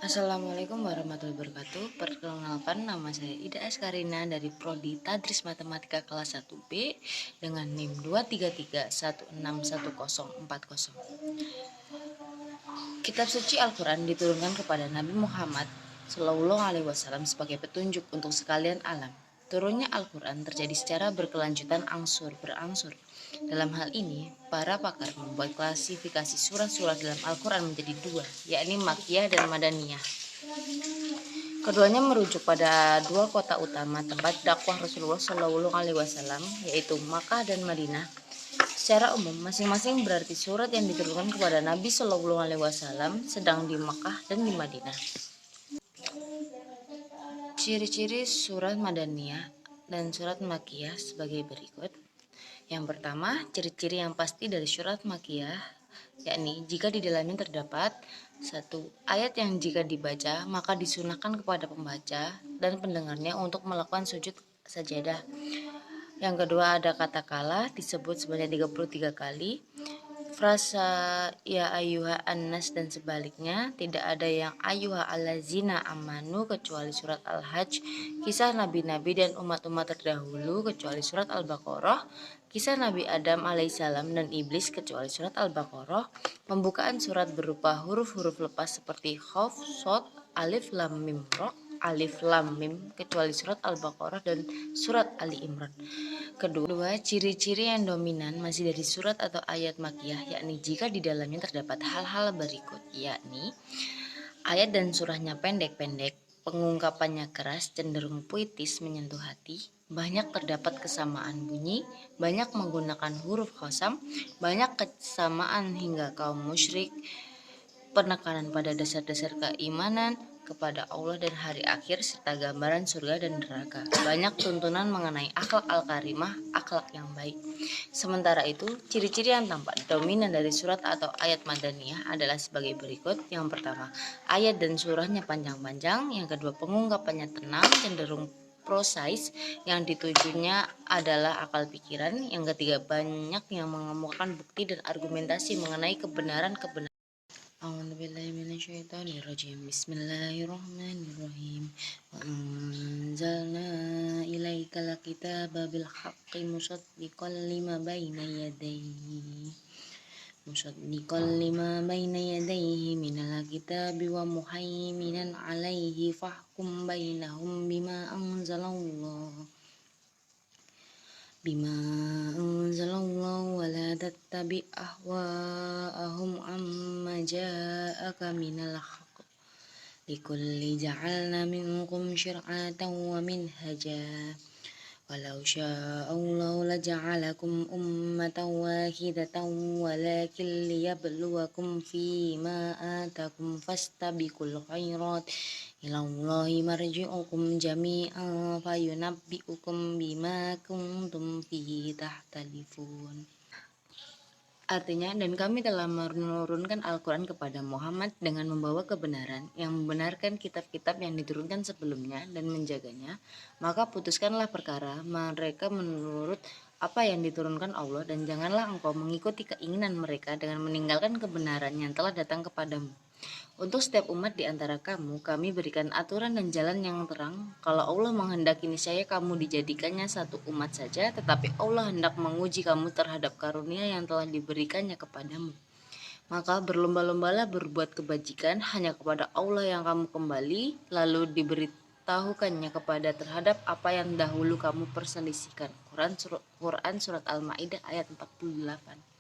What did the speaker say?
Assalamualaikum warahmatullahi wabarakatuh. Perkenalkan, nama saya Ida Askarina dari Prodi Tadris Matematika kelas 1B dengan NIM 233161040. Kitab suci Al-Quran diturunkan kepada Nabi Muhammad SAW sebagai petunjuk untuk sekalian alam. Turunnya Al-Quran terjadi secara berkelanjutan berangsur. Dalam hal ini, para pakar membuat klasifikasi surat-surat dalam Al-Quran menjadi dua, yakni Makkiyah dan Madaniyah. Keduanya merujuk pada dua kota utama tempat dakwah Rasulullah SAW, yaitu Makkah dan Madinah. Secara umum, masing-masing berarti surat yang diturunkan kepada Nabi SAW sedang di Makkah dan di Madinah. Ciri-ciri surat Madaniyah dan surat Makkiyah sebagai berikut. Yang pertama, ciri-ciri yang pasti dari surat Makkiyah, yakni jika di dalamnya terdapat satu ayat yang jika dibaca maka disunahkan kepada pembaca dan pendengarnya untuk melakukan sujud sajadah. Yang kedua, ada kata kala disebut sebanyak 33 kali. Frasa ya ayyuha annas dan sebaliknya, tidak ada yang ayyuha allazina amanu kecuali surat Al-Hajj, kisah nabi-nabi dan umat-umat terdahulu kecuali surat Al-Baqarah, kisah Nabi Adam alaihissalam dan iblis kecuali surat Al-Baqarah, pembukaan surat berupa huruf-huruf lepas seperti Qaf, Shad, Alif Lam Mim Ra, Alif Lam Mim kecuali surat Al-Baqarah dan surat Ali Imran. Kedua, ciri-ciri yang dominan masih dari surat atau ayat Makkiyah, yakni jika di dalamnya terdapat hal-hal berikut, yakni ayat dan surahnya pendek-pendek, pengungkapannya keras, cenderung puitis, menyentuh hati, banyak terdapat kesamaan bunyi, banyak menggunakan huruf qasam, banyak kesamaan hingga kaum musyrik, penekanan pada dasar-dasar keimanan kepada Allah dan hari akhir, serta gambaran surga dan neraka. Banyak tuntunan mengenai akhlak al-karimah, akhlak yang baik. Sementara itu, ciri-ciri yang tampak dominan dari surat atau ayat Madaniyah adalah sebagai berikut. Yang pertama, ayat dan surahnya panjang-panjang. Yang kedua, pengungkapannya tenang, cenderung prosais, yang ditujunya adalah akal pikiran. Yang ketiga, banyak yang mengemukakan bukti dan argumentasi mengenai kebenaran-kebenaran. A'udzubillahiminasyaitonirrajim. Bismillahirrahmanirrahim. Wa anzalna ilaikal kitaba bil haqqi musaddiqan lima baina yadayhi minal kitabi wa muhaiminan alaihi fahkum bainahum bima anzalallahu wa la tattabi ahwa'ahum amma ja'aka minal haqq likulli ja'alna minkum syir'atan wa minhaja walau sya'allahu laja'alakum ummatan wahidatan walakin liyabluwakum fima atakum fastabiqul khairat ilallahi marji'ukum jami'an fayunabbi'ukum bima kuntum fihi tahtalifun. Artinya, dan kami telah menurunkan Al-Quran kepada Muhammad dengan membawa kebenaran yang membenarkan kitab-kitab yang diturunkan sebelumnya dan menjaganya, maka putuskanlah perkara mereka menurut apa yang diturunkan Allah, dan janganlah engkau mengikuti keinginan mereka dengan meninggalkan kebenaran yang telah datang kepadamu. Untuk setiap umat di antara kamu, kami berikan aturan dan jalan yang terang. Kalau Allah menghendaki, niscaya kamu dijadikannya satu umat saja, tetapi Allah hendak menguji kamu terhadap karunia yang telah diberikannya kepadamu. Maka berlomba-lombalah berbuat kebajikan hanya kepada Allah yang kamu kembali, lalu diberitahukannya kepada terhadap apa yang dahulu kamu perselisihkan. Quran Surat Al-Ma'idah ayat 48.